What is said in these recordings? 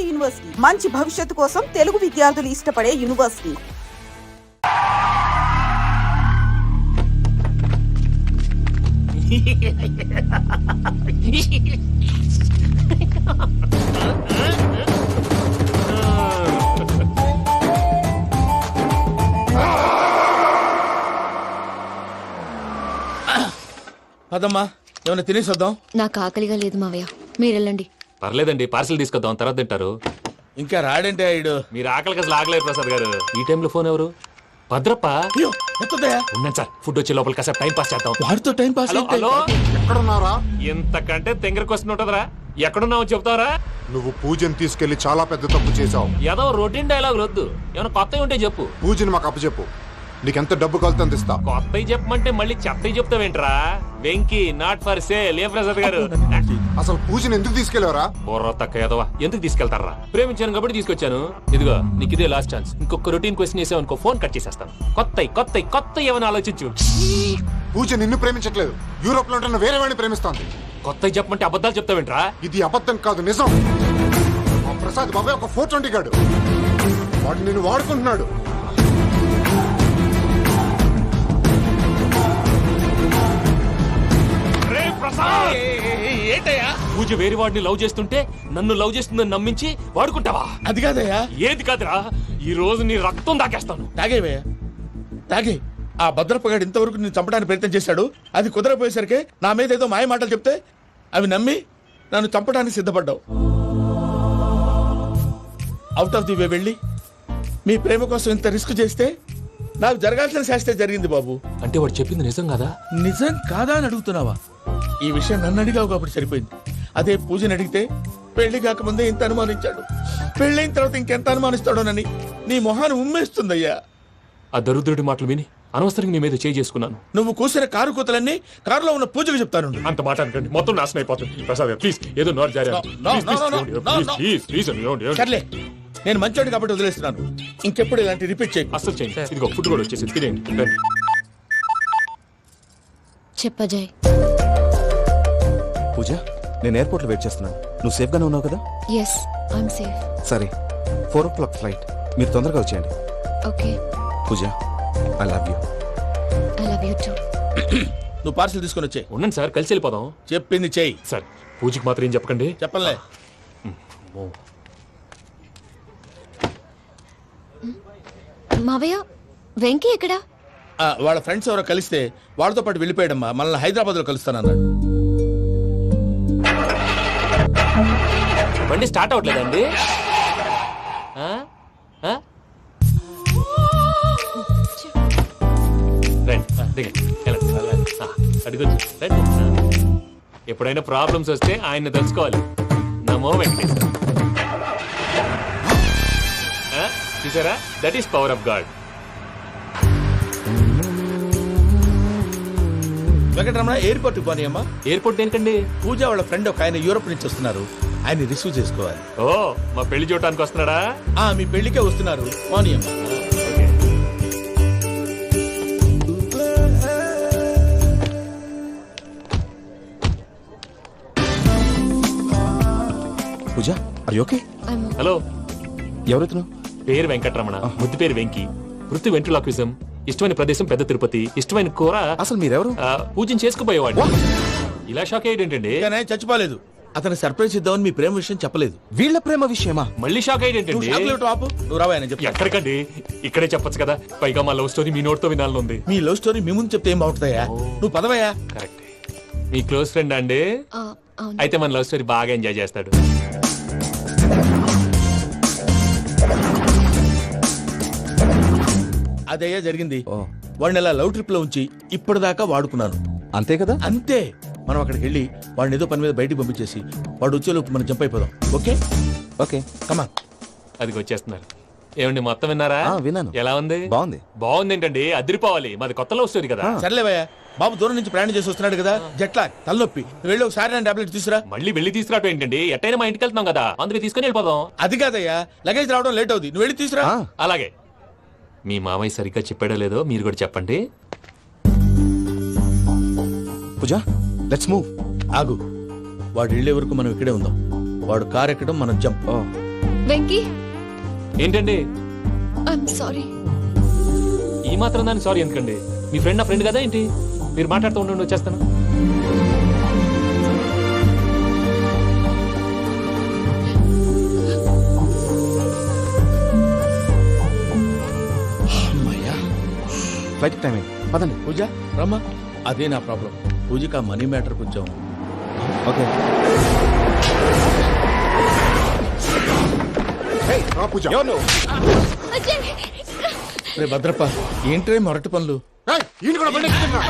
University మంచి భవిష్యత్తు కోసం తెలుగు విద్యార్థులు ఇష్టపడే యూనివర్సిటీ. అదమ్మా ఏమైనా తినేసి వద్దాం. నాకు ఆకలిగా లేదు మావయ్య, మీరు వెళ్ళండి. పర్లేదండి, పార్సిల్ తీసుకొద్దాం, తర్వాత తింటారు. ఇంకా రాడంటే ఆయుడు. మీరు ఆకలికి అసలు ఆగలేదు ప్రసాద్ గారు. ఈ టైంలో ఫోన్ ఎవరు? భద్రప్ప. అయ్యో ఎత్తదయ్యా. ఉన్నాను సార్, ఫుడ్ వచ్చే లోపల కాసేపు టైం పాస్ చేద్దాం. వాడితో టైం పాస్. హలో హలో, ఎక్కడున్నారా? ఇంతకంటే తెంగర క్వశ్చన్ ఉంటుందిరా. ఎక్కడున్నావు చెప్తావరా? నువ్వు పూజని తీసుకెళ్లి చాలా పెద్ద తప్పు చేశావు. ఏదో రొటీన్ డైలాగ్ వద్దు, ఏమైనా కొత్తవి ఉంటే చెప్పు. పూజని మాకు అప్పచెప్పు, నీకెంత డబ్బు కలితే అందిస్తా. కొత్తవి చెప్పమంటే మళ్ళీ చెత్తవి చెప్తావేంట్రా? Venky not for sale. ఏ ప్రసాద్ గారు, అసలు పూజని ఎందుకు తీసుకెళ్లేవరా? బుర్ర తక్క ఏదవా, ఎందుకు తీసుకెళ్తారా? ప్రేమించాను కాబట్టి తీసుకొచ్చాను. ఇదిగో నీకు ఇదే లాస్ట్ ఛాన్స్. ఇంకొక రొటీన్ క్వశ్చన్ చేసావు అనుకో, ఫోన్ కట్ చేసేస్తాను. కొత్త ఏమైనా ఆలోచించు. పూజ నిన్ను ప్రేమించట్లేదు, యూరోప్ లో ఉంటున్న వేరే వాడిని ప్రేమిస్తోంది. కొత్తవి చెప్పమంటే అబద్ధాలు చెప్తావేంట్రా? ఇది అబద్ధం కాదు, నిజం. ఆ ప్రసాద్ బాబాయ్ ఒక 420 గాడు, వాడు నిన్ను వాడుకుంటున్నాడు. ఏంటయ్యా? పూజ వేరే వాడిని లవ్ చేస్తుంటే నన్ను లవ్ చేస్తుందని నమ్మించి వాడుకుంటావా? అది కాదయ్యా. ఏది కాదురా, ఈ రోజు నీ రక్తం దాకేస్తాను. తాగేవయ్యా, తాగే. ఆ భద్రపగాడు ఇంతవరకు నేను చంపడానికి ప్రయత్నం చేశాడు. అది కుదరపోయేసరికి నా మీద ఏదో మాయ మాటలు చెప్తే అవి నమ్మి నన్ను చంపడానికి సిద్ధపడ్డావు. అవుట్ ఆఫ్ ది వే వెళ్ళి మీ ప్రేమ కోసం ఇంత రిస్క్ చేస్తే నాకు జరగాల్సిన శాస్త్రే జరిగింది బాబు. అంటే వాడు చెప్పింది నిజం కదా? నిజం కాదా అని అడుగుతున్నావా? ఈ విషయం నన్ను అడిగావు కాబట్టి సరిపోయింది. అదే పూజని అడిగితే పెళ్లి కాకముందే ఇంత అనుమానించాడు, పెళ్ళైన తర్వాత ఇంకెంత అనుమానిస్తాడోనని నీ మొహాన్ని ఉమ్మేస్తుందయ్యా. ఆ దరిద్రుడి మాటలు విని అనవసరంగా నీ మీద చేయి చేసుకున్నాను. నువ్వు కూసిన కారు కూతలన్నీ కారులో ఉన్న పూజకు చెప్తాను. అంత మాట అనకండి, మొత్తం నాశనం అయిపోతుంది. ప్రసాద్ గారు ప్లీజ్, ఏదో నోరు జారీ. సర్లే, నేను మంచోడు కాబట్టి వదిలేస్తున్నాను. ఇంకెప్పుడు ఇలాంటి రిపీట్ చేయి. అస్సలు చేయండి. ఇదిగో ఫుడ్ కూడా వచ్చేసి తినేయండి. రండి. చెప్పజాయ్. పూజ, నేను ఎయిర్పోర్ట్ లో వెయిట్ చేస్తున్నాను. నువ్వు సేఫ్ గానే ఉన్నావు కదా? Yes, I'm safe. సరే, 4 o'clock ఫ్లైట్. మీరు తొందరగా వచ్చేయండి. Okay. Pooja, I love you. I love you too. నువ్వు పార్సల్ తీసుకొని వచ్చే. ఉండండి సార్, కలిసి వెళ్ళిపోదాం. చెప్పింది చెయ్యి. సార్, పూజకి మాత్రం ఏం చెప్పకండి. చెప్పలే. మావయ్య, వెంకీ ఎక్కడా? వాళ్ళ ఫ్రెండ్స్ ఎవరో కలిస్తే వాళ్ళతో పాటు వెళ్ళిపోయాడమ్మా. మనల్ని హైదరాబాద్ లో కలుస్తానన్నాడు. బండి స్టార్ట్ అవ్వట్లేదండి. అడుగొచ్చు. ఎప్పుడైనా ప్రాబ్లమ్స్ వస్తే ఆయన్ని తెలుసుకోవాలి. నమో వెంకటేశ్వర. చూసారా, that is power of God. Venkataramana, airport పోనీ అమ్మా. ఎయిర్పోర్ట్ దేనికండి? పూజ వాళ్ళ ఫ్రెండ్ ఒక ఆయన యూరోప్ నుంచి వస్తున్నారు, ఆయన రిసీవ్ చేసుకోవాలి. ఓ, మా పెళ్లి చూడటానికి వస్తున్నాడా? మీ పెళ్లికే వస్తున్నారు. పోనీ అమ్మా. పూజ, ఆర్ యు ఓకే? హలో, ఎవరైతును? పేరు వెంకటరమణ, ముద్దు పేరు వెంకి, వృత్తి వెంట్రులాక్విజం, ఇష్టమైన ప్రదేశం పెద్ద తిరుపతి, ఇష్టమైన కూర. అసలు మీరెవరు? పూజను చేసుకుపోయేవాడు. ఇలా షాక్ అయ్యేటండి. చచ్చిపోలేదు. అతను సర్ప్రైజ్ ఇద్దామని మీ ప్రేమ విషయం చెప్పలేదు. వీళ్ళ ప్రేమ విషయమా? మళ్ళీ షాక్ అయ్యేటండి. నువ్వు రావా అని చెప్పి. ఎక్కడికండి, ఇక్కడే చెప్పొచ్చు కదా. పైగా మా లవ్ స్టోరీ మీ నోట్తో వినాలని ఉంది. మీ లవ్ స్టోరీ మీ ముందు చెప్తే ఏం బాగుంటుందయ్యా? నువ్వు పదవయ్యా. కరెక్ట్. మీ క్లోజ్ ఫ్రెండ్ అండి? అయితే మన లవ్ స్టోరీ బాగా ఎంజాయ్ చేస్తాడు. అదయ్యా జరిగింది. వాడిని అలా లవ్ ట్రిప్ లో ఉంచి ఇప్పటిదాకా వాడుకున్నాను. అంతే కదా? అంతే. మనం అక్కడికి వెళ్ళి వాడిని ఏదో పని మీద బయటికి పంపించేసి వాడు వచ్చేలోపు మనం జంప్ అయిపోదాం. ఓకే ఓకే, కమా. అది వచ్చేస్తున్నారు. ఏమండి, మొత్తం విన్నారా? విన్నాను. ఎలా ఉంది? బాగుంది. బాగుంది ఏంటండి, అదిరిపోవాలి. మాది కొత్త లవ్ స్టోరీ కదా. సర్లేవయ్యా, బాబు దూరం నుంచి ప్రయాణం చేసి వస్తున్నాడు కదా, జట్లా తలనొప్పి. వెళ్ళి ఒకసారి టాబ్లెట్ తీసుకురా. మళ్ళీ వెళ్ళి తీసుకురావటం ఏంటండి? ఎట్టైనా మా ఇంటికి వెళ్తున్నాం కదా, అందుకే తీసుకుని వెళ్ళిపోదాం. అది కాదయ్యా, లగేజ్ రావడం లేట్ అవుతుంది. నువ్వు వెళ్ళి తీసుకురా. అలాగే. మీ మామయ్య సరిగ్గా చెప్పాడో లేదో మీరు కూడా చెప్పండి. పూజ, లెట్స్ మూవ్. ఆగు, వాడు వెళ్ళే వరకు మనం ఇక్కడే ఉందాం. వాడు కార్ ఎక్కడం, మనం జంప్. వెంకీ ఏంటండి ఐఎమ్ సారీ. ఈ మాత్రం దానికి సారీ ఎందుకండి? మీ ఫ్రెండ్ నా ఫ్రెండ్ కదా ఏంటి? మీరు మాట్లాడుతూ ఉండండి, వచ్చేస్తాను. అమ్మయ్యా. ఫ్లైట్ టైం అయింది, పదండి. పూజ రమ్మా. అదే నా ప్రాబ్లం. పూజకి ఆ మనీ మ్యాటర్ కొంచెం. ఓకే. పూజ ఎవరు నువ్వు? రే భద్రప్ప, ఏంట్రే మొరటి పనులు? ఏయ్, ఈయన కూడా బండి ఎక్కుతున్నా.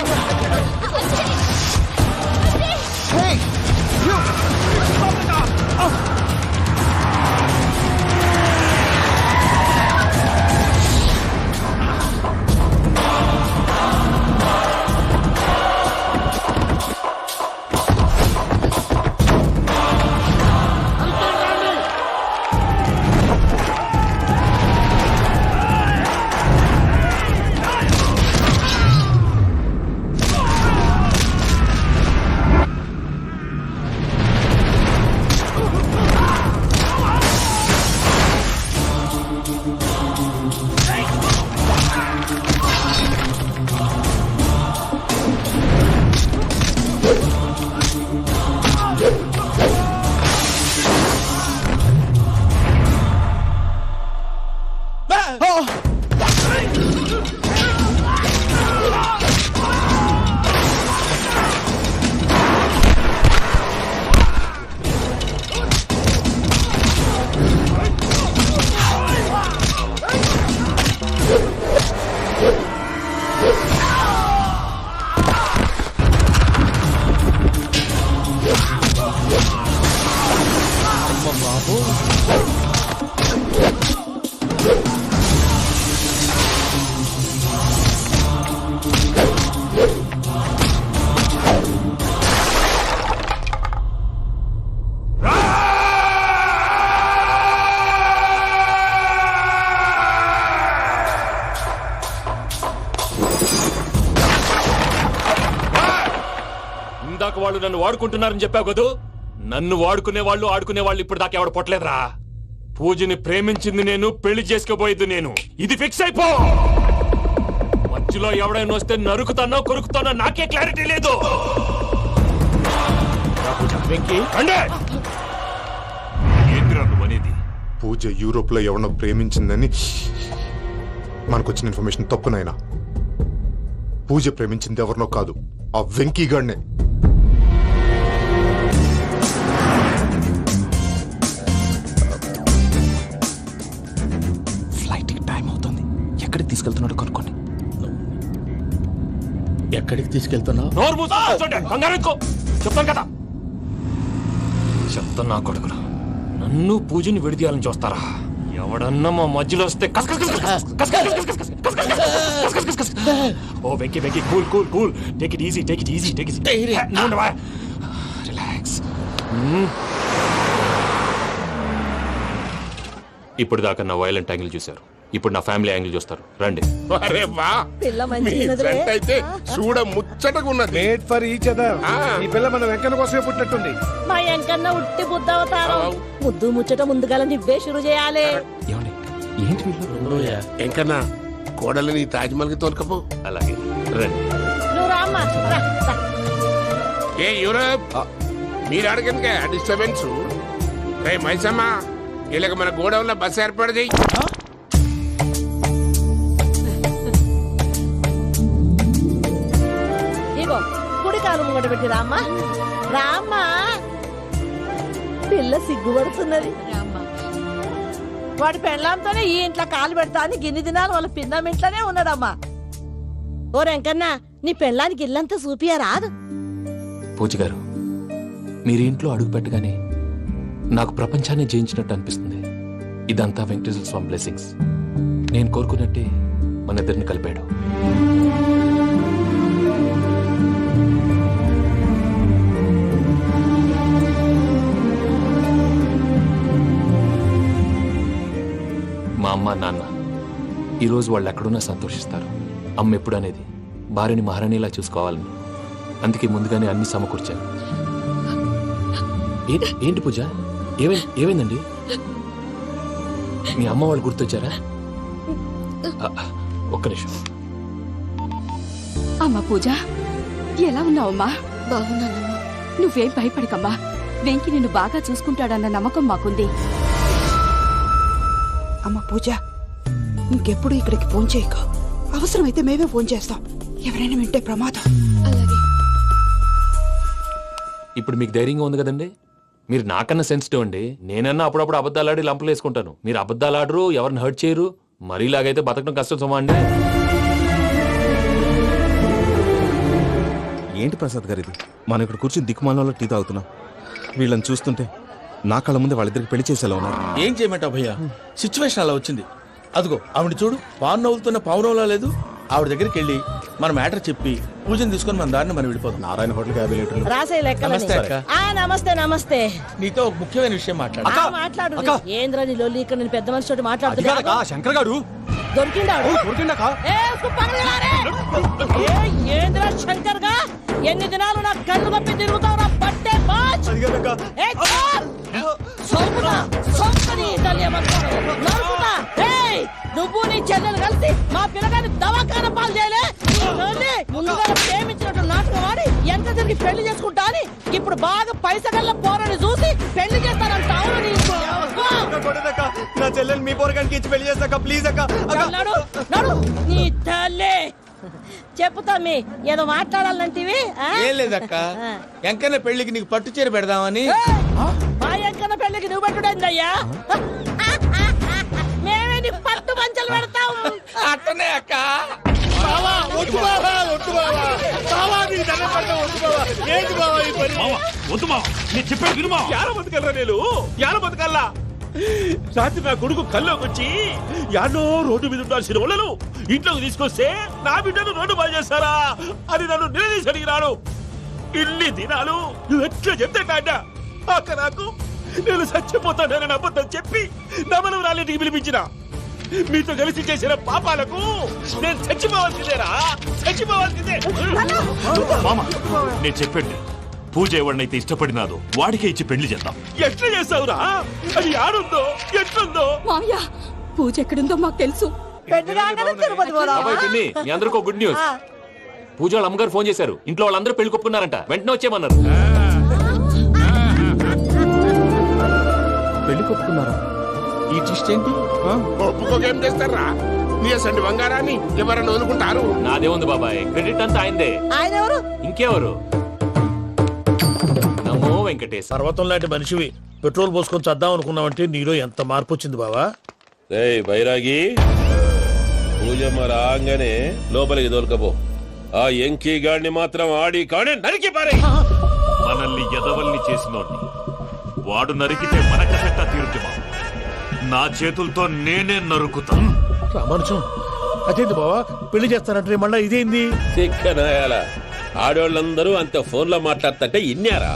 ఇందాక వాళ్ళు నన్ను వాడుకుంటున్నారని చెప్పావు కదూ. నన్ను వాడుకునే వాళ్ళు ఆడుకునే వాళ్ళు ఇప్పుడు దాకా ఎవడ పొట్టలేదురా. పూజని ప్రేమించింది నేను, పెళ్లి చేసుకోబోయేది నేను. ఇది ఫిక్స్ అయిపో. మధ్యలో ఎవడైనా వస్తే నరుకుతానో కొరుకుతానో నాకే క్లారిటీ లేదు. వెంకీ, ఏంటిరా నువ్వనేది? పూజ యూరోప్ లో ఎవరినో ప్రేమించిందని మనకొచ్చిన ఇన్ఫర్మేషన్ తప్పునైనా. పూజ ప్రేమించింది ఎవరినో కాదు, ఆ వెంకీ గాడినే. ఫ్లైట్ టైం అవుతుంది. ఎక్కడికి తీసుకెళ్తున్నాడో కనుక్కోండి. ఎక్కడికి తీసుకెళ్తున్నావు? నోరు మూసుకొని కూర్చోండి. కంగారు ఎందుకు? చెప్తాను కదా. చెప్తాను నా కొడుకును. నన్ను పూజని విడిదీయాలని చూస్తారా? ఎవడన్నా మా మధ్యలో వస్తే ఓ Venky Venky, cool cool cool, take it easy, take it easy, take it easy. Relax. ఇప్పుడు దాకా నా వైలెంట్ యాంగిల్ చూశారు, ఇప్పుడు నా ఫ్యామిలీ యాంగిల్ చూస్తారు. రండి. అరే వా, మీ ఫ్రెండ్ అయితే చూడ ముచ్చటగా ఉన్నది. Made for each other. ఈ పిల్ల మన వెంకన్న కోసమే పుట్టినట్టుంది. మా ఎంకన్నా ఉట్టి బుద్ధవతారం. ముద్దు ముచ్చట ముందుగాల నువ్వే షురు చేయాలి. ఏమండి, ఏంటి వీళ్ళు? ఎంకన్నా కోడలిని తాజ్మహల్ కి తోలుకపో. అలాగే రండి. నువ్వు రామ్మా, రా, రా. ఏ యూరప్, మీరు అడగనుక డిస్టర్బెన్స్. రే మైసమ్మ, ఇలాగ మన గోడౌన్ లో బస్సు ఏర్పాటు చేయి. ఇగో కుడి కాలు ముంగట పెట్టి రామ్మా, రామ్మా. పిల్ల సిగ్గుపడుతున్నది. వాడి పెళ్ళాంతోనే ఈ ఇంట్లో కాలు పెడతా అని గిన్ని దినాలు వాళ్ళ పిన్నం ఇంట్లోనే ఉన్నాడమ్మా. ఓ వెంకన్నా, నీ పెళ్ళానికి ఇల్లంతా చూపియా రాదు. పూజ గారు, మీరు ఇంట్లో అడుగు పెట్టగానే నాకు ప్రపంచాన్ని జయించినట్టు అనిపిస్తుంది. ఇదంతా వెంకటేశ్వర స్వామి బ్లెస్సింగ్స్. నేను కోరుకున్నట్టే మన ఇద్దరిని కలిపాడు. మా అమ్మ నాన్న ఈరోజు వాళ్ళు ఎక్కడున్నా సంతోషిస్తారు. అమ్మ ఎప్పుడు అనేది భార్యని మహారాణిలా చూసుకోవాలని, అందుకే ముందుగానే అన్ని సమకూర్చాను. ఏంటి పూజ, ఏమైందండి? మీ అమ్మ వాళ్ళు గుర్తొచ్చారా? ఒక్క నిమిషం. అమ్మా పూజ, ఎలా ఉన్నావమ్మా? బాగున్నానమ్మా. నువ్వేం భయపడకమ్మా, వెంకి నిన్ను బాగా చూసుకుంటాడన్న నమ్మకం మాకుంది. అమ్మ పూజ, ఇంకెప్పుడు ఇక్కడికి ఫోన్ చేయక. అవసరమైతే మేమే ఫోన్ చేస్తాం. ఎవరైనా వింటే ప్రమాదం. అలాగే. ఇప్పుడు మీకు ధైర్యంగా ఉంది కదండి. మీరు నాకన్నా సెన్సిటివ్ అండి. నేనన్నా అప్పుడప్పుడు అబద్ధాలాడి లంపలు వేసుకుంటాను. మీరు అబద్ధాలు ఆడరు, ఎవరిని హర్ట్ చేయరు. మరీలాగైతే బతకడం కష్టం సుమా అండి. ఏంటి ప్రసాద్ గారు ఇది? మనం ఇక్కడ కూర్చుని దిక్కుమాలలో టీ తాగుతున్నాం. వీళ్ళని చూస్తుంటే నా కళ్ళ ముందే వాళ్ళిద్దరికి పెళ్లి చేసేలా ఉన్నారు. ఏం చేయమంటావు భయ్యా, సిచ్యువేషన్ అలా వచ్చింది. అదిగో ఆవిడ చూడు, పావు నవ్వుతున్న పావునవ్వులా లేదు. ఆవిడ దగ్గరికి వెళ్ళి మన మ్యాటర్ చెప్పి పూజను తీసుకొని మన దారిని మనం వెళ్ళిపోతాం. నారాయణ హోటల్కి 50 లీటర్లు. రాసే లెక్కలని. నమస్తే అక్క. నమస్తే నమస్తే. నీతో ఒక ముఖ్యమైన విషయం మాట్లాడాలి. మాట్లాడు. ఏంద్రా నీ లొల్లి? ఇక్కడ నేను పెద్ద మనిషి తోటి మాట్లాడుతున్నా. శంకర్ గారు దొరికిందాడు. ఏంద్రా శంకర్ గా? ఎన్ని దినాలు నా కళ్ళు కప్పి తిరుగుతావురా పట్టే బాచ్? నువ్వు నీ చెల్లెలు కలిసి మా పిల్లగాని దవాఖాన పాలు చేయలే. ముందుగా ప్రేమించినట్టు నాటకం ఆడి ఎంత తిరిగి పెళ్లి చేసుకుంటా అని ఇప్పుడు బాగా పైసగల్ల పోరని చూసి పెళ్లి చేస్తానంటావు. నా చెల్లెలు మీ పోరగానికి ఇచ్చి పెళ్లి చేస్తాక ప్లీజ్ అక్క. నడు నీ తల్లి. చెప్పుతా మీ ఏదో మాట్లాడాలంటివి. ఏం లేదక్క, ఎంకన్న పెళ్లికి నీకు పట్టు చీర పెడదామని. మా ఎంకన్న పెళ్లికి నువ్వు పెట్టుడైందయ్యా? మేమే నీకు పట్టు పంచలు పెడతాం. అట్టనే అక్క. రాత్రి నా కొడుకు కల్లోకి వచ్చి యాడో రోడ్డు మీద ఉండాల్సిన వాళ్ళను ఇంట్లోకి తీసుకొస్తే నా బిడ్డను రోడ్డు బాగా చేస్తారా అని నన్ను నిలదీసి అడిగినాడు. ఇన్ని దినాలు నువ్వు ఎట్లా చెప్తే కాడా అక్క నాకు నేను చచ్చిపోతానని అబద్ధం చెప్పి నమ్మను రాలేటికి పిలిపించిన. మీతో కలిసి చేసిన పాపాలకు నేను చచ్చిపోవాల్సిందేరా, చచ్చిపోవాల్సిందే. మామ, నేను చెప్పండి, పూజ ఎవరినైతే ఇష్టపడినాదో వాడికే ఇచ్చి పెళ్లి చేద్దాం. ఎట్లా చేస్తావురా? అది ఆడుందో ఎట్లుందో? మామయ్య, పూజ ఎక్కడుందో మాకు తెలుసు. బాబాయ్ పిన్ని, మీ అందరికీ గుడ్ న్యూస్. పూజ వాళ్ళ అమ్మగారు ఫోన్ చేశారు. ఇంట్లో వాళ్ళందరూ పెళ్లి కొప్పుకున్నారంట. వెంటనే వచ్చేయమన్నారు. పెళ్లి కొప్పుకున్నారా? ఈ ట్విస్ట్ ఏంటి? ఒప్పుకోకేం చేస్తారా? నీ అసంటి బంగారాన్ని ఎవరన్నా వదులుకుంటారు? నాదేముంది బాబాయ్, క్రెడిట్ అంతా ఆయనదే. ఆయన ఎవరు? ఇంకెవరు? నమో వెంకటేశ్. పర్వతం లాంటి మనిషివి పెట్రోల్ పోసుకొని చద్దాం అనుకున్నావంటే నీలో ఎంత మార్పు వచ్చింది బావా. బైరాగి, పూజమ్మ రాగానే లోపలికి దొరకపో. ఆ ఎంకీ గాడిని మాత్రం ఆడి కాడే నరికి పారే. మనల్ని ఎదవల్ని చేసినోడ్ని వాడు నరికితే మనక పెట్ట తీరుతుమా. నా చేతులతో నేనే నరుకుతా. రామానుజం, అదేంది బావా పెళ్లి చేస్తానంటే మళ్ళా ఇదేంది? సిక్కనాయాల ఆడోళ్ళందరూ అంత ఫోన్ లో మాట్లాడుతుంటే ఇన్నారా?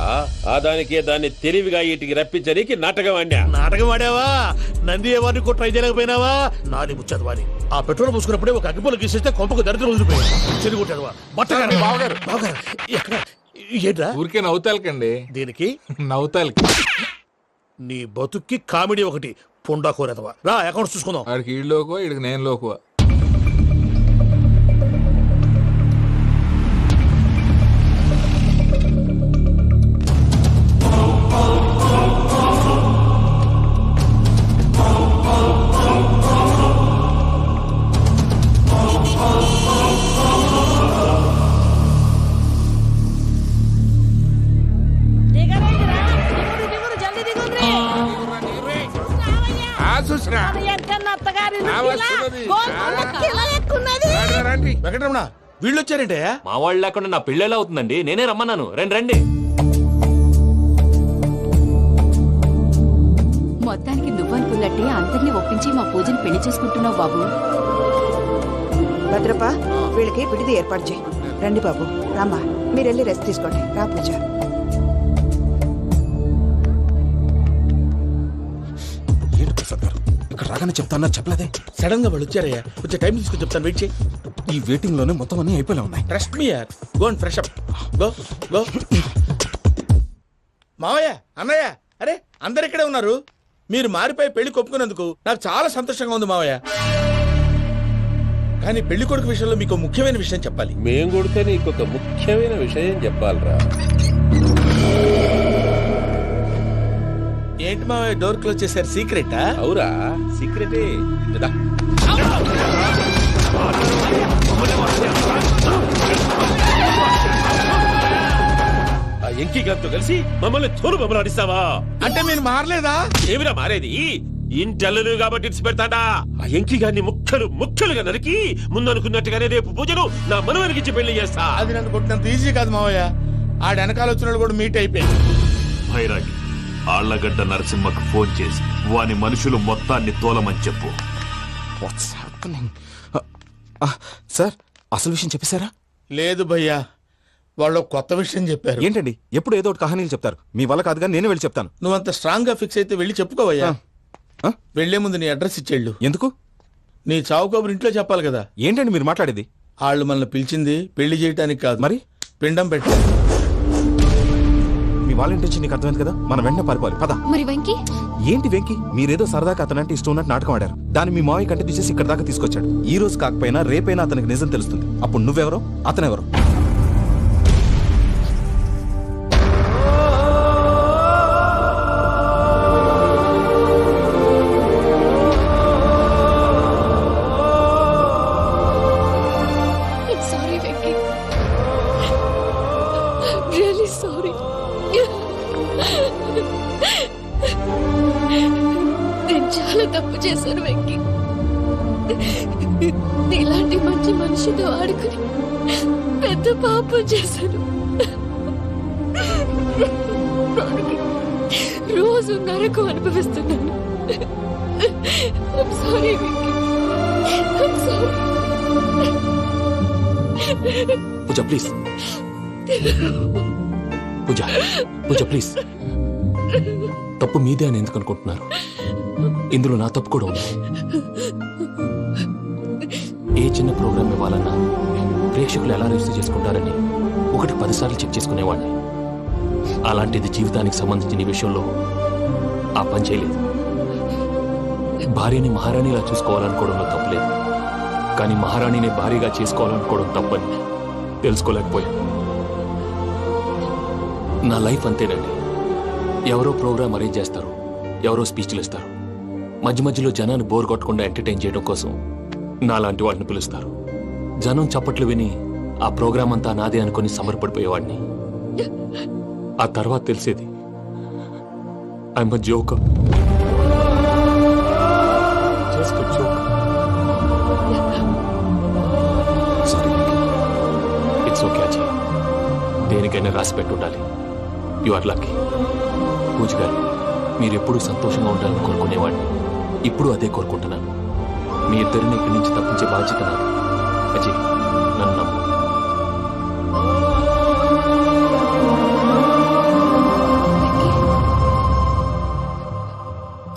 ఆ దానికే దాన్ని తెలివిగా వీటికి రప్పించడానికి నాటకం ఆడా. నాటకం ఆడావా? నంది ఎవరిని కూడా ట్రై చేయలేకపోయినావా? నాది ముచ్చదు వాని. ఆ పెట్రోల్ పోసుకున్నప్పుడే ఒక అగ్గిపోలు గీసేస్తే కొంపకు దరిద్రం వదిలిపోయాడు. చెరుగుంటాడువా బట్టగారు. బావగారు బావగారు ఎక్కడ ఏంట్రా? ఊరికే నవ్వుతాలకండి. దీనికి నవ్వుతాలకి నీ బతుక్కి కామెడీ ఒకటి పుండా కోరేదవా. రా అకౌంట్స్ చూసుకుందాం. ఆడికి ఈడు లోకువ, ఈడికి నేను లోకువ. వెంకటరమణ, వీళ్ళు వచ్చారంటే? మా వాళ్ళు లేకుండా నా పెళ్ళేలా అవుతుందండి? నేనే రమ్మన్నాను. రండి రండి. మొత్తానికి నువ్వనుకున్నట్టే అందరినీ ఒప్పించి మా పూజని పెళ్లి చేసుకుంటున్నావు బాబు. భద్రప్ప, వీళ్ళకి విడిది ఏర్పాటు చేయి. రండి బాబు, రామ్మా, మీరు వెళ్ళి రెస్ట్ తీసుకోండి. రా పూజ. ఏంటి ప్రసాద్ గారు, ఇక్కడ రాగానే చెప్తాన్నా చెప్పలేదే? సడన్ గా వాళ్ళు వచ్చారయ్యా. కొంచెం టైం తీసుకుని చెప్తాను, వెయిట్ చేయి. ఈ వెయిటింగ్ లోనే మొత్తం అన్ని అయిపోయి ఉన్నాయి. ట్రస్ట్ మీ యార్. Go and fresh up. Go go. మావయ్య, అన్నయ్య, అరే అందరు ఇక్కడే ఉన్నారు. మీరు మారిపోయి పెళ్లి కొప్పుకున్నందుకు నాకు చాలా సంతోషంగా ఉంది మావయ్య. కానీ పెళ్లి కొడుకు విషయంలో మీకు ముఖ్యమైన విషయం చెప్పాలి. మేం కొడితే నీకొక ముఖ్యమైన విషయం చెప్పాలరా. ఏంటి మావయ్య డోర్ క్లోజ్ చేశారు? సీక్రెటా? అవురా, సీక్రెటే. దా. ఆ ఎంకి గారితో కలిసి మమ్మల్ని తోలు బొమ్మలాడిస్తావా? అంటే మీరు మారలేదా? ఏమిరా మారేది? ఇంటల్లు కాబట్టి ఇడిచి పెడతాడా? ఆ ఎంకి గారిని ముక్కలుగా నరికి ముందనుకున్నట్టుగానే రేపు పూజను నా మనవనికిచ్చి పెళ్లి చేస్తా. అది నన్ను కొట్టినంత ఈజీ కాదు మావయ్య. ఆడ వెనకాల వచ్చిన కూడా మీట్ అయిపోయింది. భైరాగి ఆళ్లగడ్డ నరసింహకు ఫోన్ చేసి వాని మనుషులు మొత్తాన్ని తోలమని చెప్పు. సార్ అసలు విషయం చెప్పేశారా? లేదు భయ్యా, వాళ్ళు కొత్త విషయం చెప్పారు. ఏంటండి ఎప్పుడు ఏదో ఒకటి కహానీలు చెప్తారు. మీ వల్ల కాదుగా నేనే వెళ్ళి చెప్తాను. నువ్వంత స్ట్రాంగ్ గా ఫిక్స్ అయితే వెళ్ళి చెప్పుకోవయ్యా. వెళ్లే ముందు నీ అడ్రస్ ఇచ్చేళ్ళు. ఎందుకు? నీ చావు కబురు ఇంట్లో చెప్పాలి కదా. ఏంటండి మీరు మాట్లాడేది? వాళ్ళు మనల్ని పిలిచింది పెళ్లి చేయటానికి కాదు, మరి పిండం పెట్టాలి. మీ వాళ్ళ ఇంటి నీకు అర్థమైంది కదా, మనం వెంటనే పారిపోవాలి. పద. మరి వెంకీ? ఏంటి వెంకీ? మీరేదో సరదాగా అతనంటే ఇష్టం ఉన్నట్టు నాటకం ఆడారు. దాన్ని మీ మావయ్య కంటే తీసేసి ఇక్కడ దాకా తీసుకొచ్చాడు. ఈ రోజు కాకపోయినా రేపైనా అతనికి నిజం తెలుస్తుంది. అప్పుడు నువ్వెవరో అతనెవరో. చాలా తప్పు చేశాను వెంకీ. ఇలాంటి మంచి మనిషితో ఆడుకుని పెద్ద పాపం చేశాను. రోజు నరకం అనుభవిస్తున్నాను. Sorry Venky, sorry. Pooja please, Pooja please. తప్పు మీదే అని ఎందుకు అనుకుంటున్నారు? ఇందులో నా తప్పు కూడా ఉంది. ఏ చిన్న ప్రోగ్రామ్ ఇవ్వాలన్నా ప్రేక్షకులు ఎలా రిసీవ్ చేసుకుంటారని 1-10 సార్లు చెక్ చేసుకునేవాడిని. అలాంటిది జీవితానికి సంబంధించిన ఈ విషయంలో ఆ పని చేయలేదు. భార్యని మహారాణిలా చూసుకోవాలనుకోవడంలో తప్పులేదు, కానీ మహారాణిని భార్యగా చేసుకోవాలనుకోవడం తప్పని తెలుసుకోలేకపోయాను. నా లైఫ్ అంతేనండి. ఎవరో ప్రోగ్రామ్ అరేంజ్ చేస్తారు, ఎవరో స్పీచ్లు ఇస్తారు. మధ్య మధ్యలో జనాన్ని బోర్ కొట్టకుండా ఎంటర్టైన్ చేయడం కోసం నాలాంటి వాడిని పిలుస్తారు. జనం చప్పట్లు విని ఆ ప్రోగ్రామ్ అంతా నాదే అనుకుని సమర్పడిపోయేవాడిని. ఆ తర్వాత తెలిసేది I'm a joker. Just a joker. Sorry, it's okay Ajay. దేనికైనా రాసి పెట్టుండాలి. You are lucky. Pooja garu, మీరు ఎప్పుడూ సంతోషంగా ఉండాలని కోరుకునేవాడిని. ఇప్పుడు అదే కోరుకుంటున్నాను. మీ ఇద్దరిని ఇక్కడి నుంచి తప్పించే బాధ్యత నాది. అజయ్, నన్ను నమ్ము.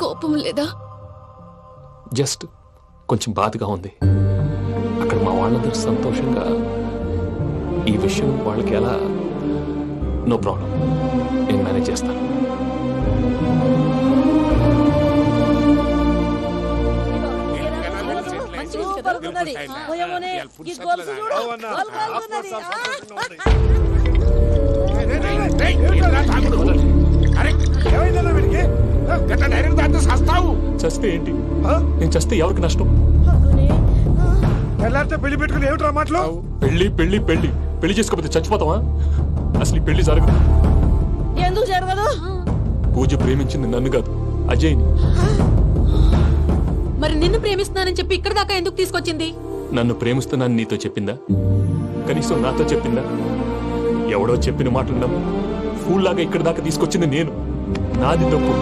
కోపం లేదా? జస్ట్ కొంచెం బాధగా ఉంది. అక్కడ మా వాళ్ళందరూ సంతోషంగా ఈ విషయం వాళ్ళకి ఎలా. నో ప్రాబ్లం, నేను మేనేజ్ చేస్తాను. చస్తే ఏంటి? నేను చస్తే ఎవరికి నష్టం? పెళ్లి పెట్టుకుని ఏమిట్రా మాటలు? పెళ్లి పెళ్లి పెళ్లి పెళ్లి చేసుకోకపోతే చచ్చిపోతావా? అసలు ఈ పెళ్లి జరగదు. ఎందుకు జరగదు? పూజ ప్రేమించింది నన్ను కాదు, అజయ్ని. మరి నిన్ను ప్రేమిస్తున్నానని చెప్పి ఇక్కడ దాకా ఎందుకు తీసుకొచ్చింది? నన్ను ప్రేమిస్తున్నాను నీతో చెప్పిందా? కనీసం నాతో చెప్పిందా? ఎవడో చెప్పిన మాటలు నమ్ము ఫూల్ లాగా ఇక్కడ దాకా తీసుకొచ్చింది నేను. నాది తప్పు.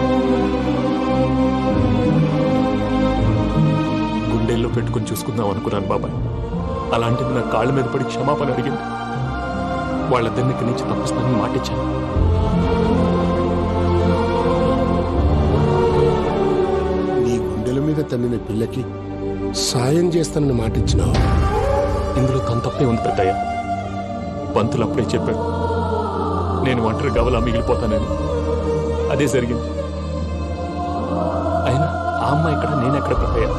గుండెల్లో పెట్టుకుని చూసుకుందాం అనుకున్నాను బాబాయ్. అలాంటిది నా కాళ్ళ మీద పడి క్షమాపణ అడిగింది. వాళ్ళిద్దరిని ఇక్కడి నుంచి తప్పిస్తానని మాటిచ్చాను. నీ గుండెల మీద తన్నిన పిల్లకి సాయం చేస్తానని మాటిచ్చినావు. ఇందులో తన తప్పే ఉంది పెద్దయ్య. పంతులు అప్పుడే చెప్పాడు నేను ఒంటరి గవలా మిగిలిపోతానని. అదే జరిగింది. అమ్మాయి ఎక్కడ నేనెక్కడ పెద్దయ్యా?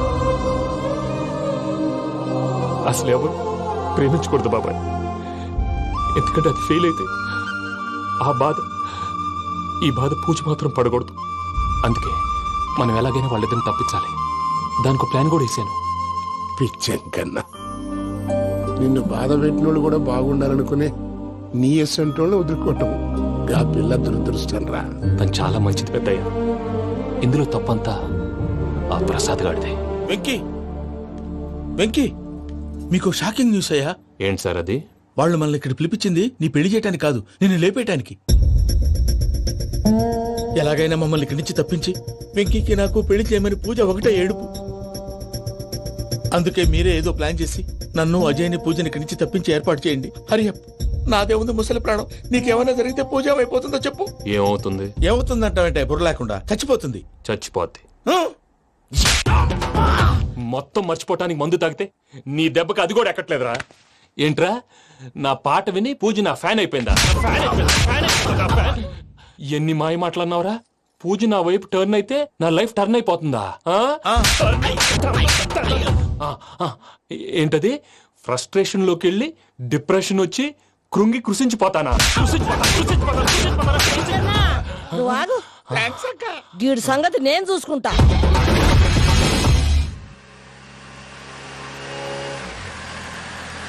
అసలు ఎవరు ప్రేమించకూడదు బాబాయ్, ఎందుకంటే అది ఫెయిల్ అయితే ఈ బాధ పూజ మాత్రం పడకూడదు. అందుకే మనం ఎలాగైనా వాళ్ళిద్దరిని తప్పించాలి. దానికి ప్లాన్ కూడా వేసాను. పిచ్చెంకన్నా నిన్ను బాధ పెట్టినోళ్ళు కూడా బాగుండాలనుకునే నీ ఎస్సంటోళ్ళు వదులుకోవటం ఆ పిల్ల దురదృష్టం రా. తను చాలా మంచిది పెద్దయ్య. ఇందులో తప్పంతా ఆ ప్రసాద్ గాడిదే. వెంకీ వెంకీ, మీకు షాకింగ్ న్యూస్ అయ్యా. ఏంటి సార్ అది? వాళ్ళు మనల్ని ఇక్కడ పిలిపించింది నీ పెళ్లి చేయడానికి కాదు, నిన్ను లేపేయటానికి. ఎలాగైనా మమ్మల్ని ఇక్కడి నుంచి తప్పించి వెంకీకి నాకు పెళ్లి చేయమని పూజ ఒకటే ఏడుపు. అందుకే మీరే ఏదో ప్లాన్ చేసి నన్ను అజయ్ని పూజని ఇక్కడి నుంచి తప్పించి ఏర్పాటు చేయండి. హరియప్, నాదే ఉంది ముసలి ప్రాణం. నీకేమైనా జరిగితే పూజ అయిపోతుందో చెప్పు. ఏమవుతుంది? ఏమవుతుందంటావంటే బుర్ర లేకుండా చచ్చిపోతుంది. చచ్చిపోద్ది. ఆ? మొత్తం మర్చిపోవటానికి మందు తాగితే నీ దెబ్బకి అది కూడా ఎక్కట్లేదురా. ఏంట్రా, నా పాట విని పూజ నా ఫ్యాన్ అయిపోయిందా? ఎన్ని మాయ మాటలన్నావురా? పూజ నా వైపు టర్న్ అయితే నా లైఫ్ టర్న్ అయిపోతుందా? ఏంటది? ఫ్రస్ట్రేషన్ లోకి వెళ్ళి డిప్రెషన్ వచ్చి కృంగి కృషించిపోతానా? నువ్వు ఆగు. వీడి సంగతి నేను చూసుకుంటా.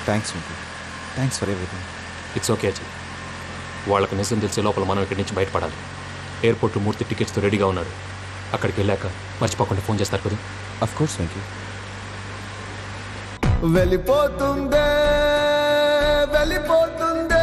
Thanks Venky, thanks for everything. It's okay Ajay. వాళ్ళకి నిజం తెలిసే లోపల మనం ఇక్కడి నుంచి బయటపడాలి. ఎయిర్పోర్ట్ మూర్తి టికెట్స్తో రెడీగా ఉన్నాడు. అక్కడికి వెళ్ళాక మర్చిపోకుండా ఫోన్ చేస్తారు కదా. Of course Venky. వెళ్ళిపోతుందే వెళ్ళిపోతుందే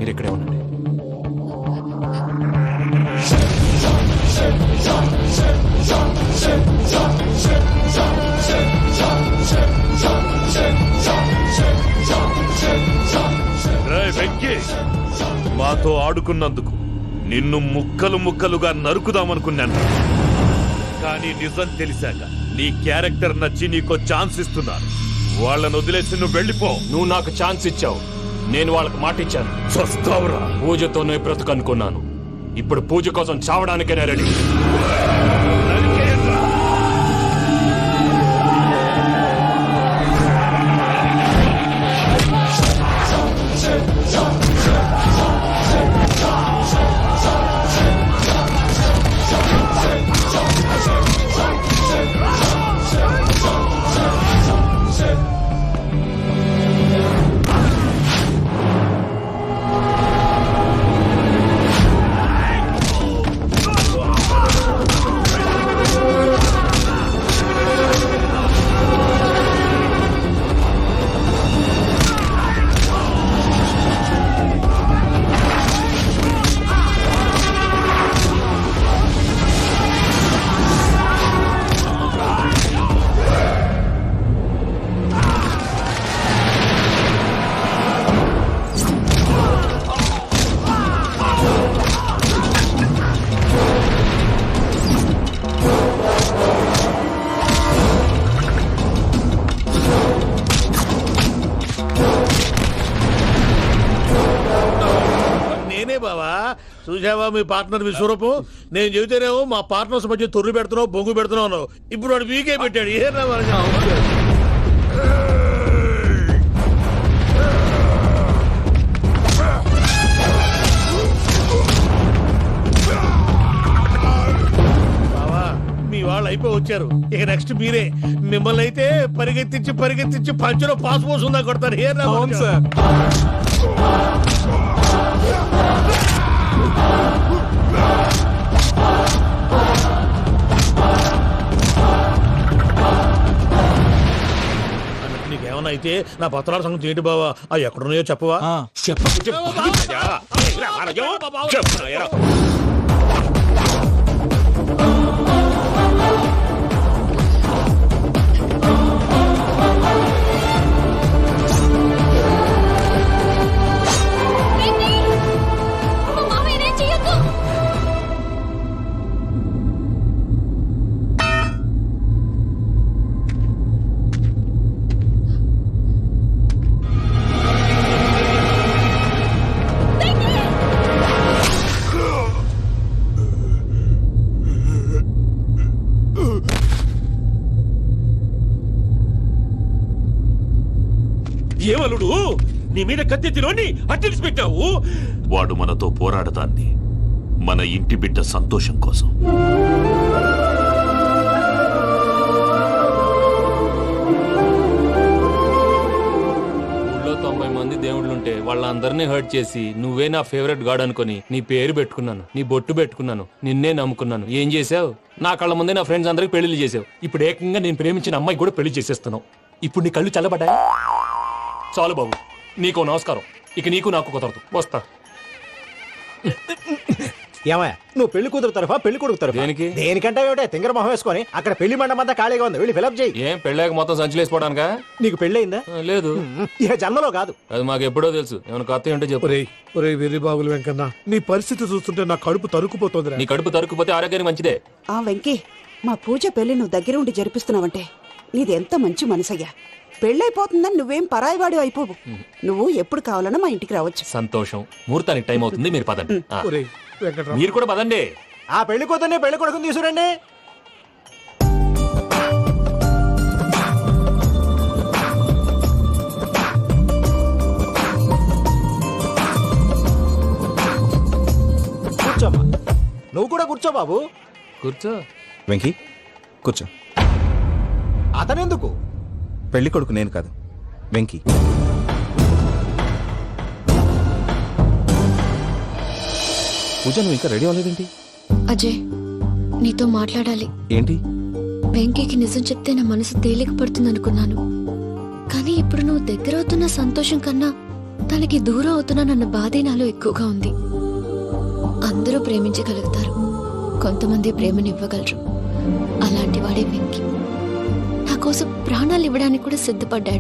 మీరు ఇక్కడే ఉండండి. వెంకీ, మాతో ఆడుకున్నందుకు నిన్ను ముక్కలు ముక్కలుగా నరుకుదామనుకున్నాను. కానీ నిజం తెలిసాక నీ క్యారెక్టర్ నచ్చి నీకో ఛాన్స్ ఇస్తున్నారు. వాళ్ళను వదిలేసి నువ్వు వెళ్ళిపో. నువ్వు నాకు ఛాన్స్ ఇచ్చావు, నేను వాళ్ళకి మాట ఇచ్చాను. చస్తావురా. పూజతోనే బ్రతుకనుకున్నాను. ఇప్పుడు పూజ కోసం చావడానికైనా రెడీ. బావా, చూసావా మీ పార్ట్నర్ విశ్వరూపం? నేను చెబితేనేమో మా పార్ట్నర్స్ మధ్య తొర్రు పెడుతున్నావు, బొంగు పెడుతున్నావు. ఇప్పుడు వాడు వీకే పెట్టాడు. ఏ బావా, మీ వాళ్ళు అయిపోయి వచ్చారు. ఇక నెక్స్ట్ మీరే. మిమ్మల్ని అయితే పరిగెత్తించి పరిగెత్తించి పంచులో పాస్ పోసుందా కొడతారు. ఏ సార్ ఏమన్నా అయితే నా పత్రాల సంగతి ఏంటి బావా అవి ఎక్కడున్నాయో చెప్పవా? ఏమలుడు నీ మీద కత్తెత్తిలోని అట్టెలిసి పెట్టావు. వాడు మనతో పోరాడతాన్ని మన ఇంటి బిడ్డ సంతోషం కోసం. ఊళ్ళో 90 మంది దేవుళ్ళుంటే వాళ్ళందరినీ హర్ట్ చేసి నువ్వే నా ఫేవరెట్ గాడ్ అనుకుని నీ పేరు పెట్టుకున్నాను, నీ బొట్టు పెట్టుకున్నాను, నిన్నే నమ్ముకున్నాను. ఏం చేసావు? నా కళ్ళ ముందే నా ఫ్రెండ్స్ అందరికి పెళ్లి చేసావు. ఇప్పుడు ఏకంగా నేను ప్రేమించిన అమ్మాయి కూడా పెళ్లి చేసేస్తున్నావు. ఇప్పుడు నీ కళ్ళు చల్లబడ్డాయి. చాలు బాబు, నీకు నమస్కారం. ఇక నీకు నాకు కుదరదు. వస్తా. ఏమయ్య నువ్వు పెళ్లి కూతురు తరఫా పెళ్లి కొడుకు తరఫా? దేనికి? దేనికంటే ఏమిటే తింగర మొహం వేసుకొని అక్కడ పెళ్లి మండపం అంతా ఖాళీగా ఉంది, వెళ్ళి ఫిలప్ చేయి. ఏం పెళ్ళాక మొత్తం సంచులేసిపోవడానికా? నీకు పెళ్ళయిందా? లేదు. ఇక జన్మలో కాదు. అది మాకు ఎప్పుడో తెలుసు. ఏమైనా కొత్త ఉంటే చెప్పు. ఒరే వెర్రి బాబులు వెంకన్న, నీ పరిస్థితి చూస్తుంటే నా కడుపు తరుక్కుపోతుంది. నీ కడుపు తరుక్కుపోతే ఆరోగ్యానికి మంచిదే. ఆ వెంకీ, మా పూజ పెళ్లి నువ్వు దగ్గర ఉండి జరిపిస్తున్నావంటే నీది ఎంత మంచి మనసయ్యా. పెళ్ళైపోతుందని నువ్వేం పరాయివాడి అయిపోవు. నువ్వు ఎప్పుడు కావాలన్నా మా ఇంటికి రావచ్చు. సంతోషం. ముహూర్తానికి టైం అవుతుంది, మీరు పదండి. ఆ. వెంకట్రావు, మీరు కూడా పదండి. ఆ పెళ్లి కూతుర్ని పెళ్లి కొడుకుని తీసుకురండి. కూర్చోమ్మా. నువ్వు కూడా కూర్చో బాబు. కూర్చో. వెంకీ కూర్చో. అతనెందుకు? పెళ్లి కొడుకు నేను కాదు, వెంకీ. పూజ, నువ్వు ఇంకా రెడీ అవ్వలేదేంటి? అజయ్, నీతో మాట్లాడాలి. ఏంటి? వెంకీకి నిజం చెప్తే నా మనసు తేలిక పడుతుంది అనుకున్నాను. కానీ ఇప్పుడు నువ్వు దగ్గర అవుతున్న సంతోషం కన్నా తనకి దూరం అవుతున్నానన్న బాధే నాలో ఎక్కువగా ఉంది. అందరూ ప్రేమించగలుగుతారు, కొంతమంది ప్రేమనివ్వగలరు. అలాంటి వాడే వెంకీ. నా కోసం ప్రాణాలు ఇవ్వడానికి కూడా సిద్ధపడ్డాడు.